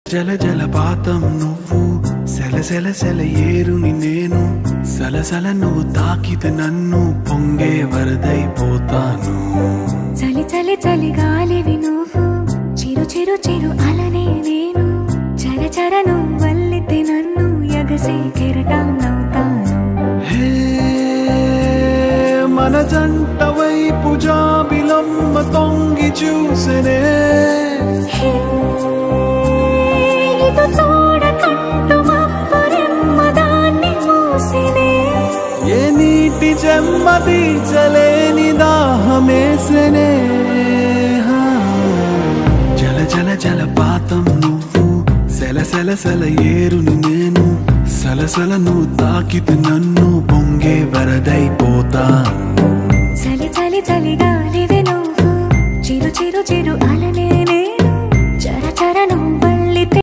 జల జలపాతం నువ్వు సెల సెల సెల ఏరుని నేను సలసల నువ్వు తాకితే నన్ను పొంగే వరదైపోతాను చలి చలి చలి గాలివి నువ్వు చిరు చిరు చిరు అలనే నేను చర చర నువ్వు వల్లితే నన్ను ఎగసే కెరటం నవ్వుతాను హే మన జంట వైపు జాబిలమ్మ తొంగి చూసెనే ఏ నీటి చెమ్మ తీర్చలేని దాహమేసెనే జల జల జలపాతం నువ్వు సెల సెల సెల ఏరుని నేను సలసల నువ్వు తాకితే నన్ను పొంగే వరదైపోతాను చలి చలి చలి గాలివి నువ్వు చిరు చిరు చిరు అలనే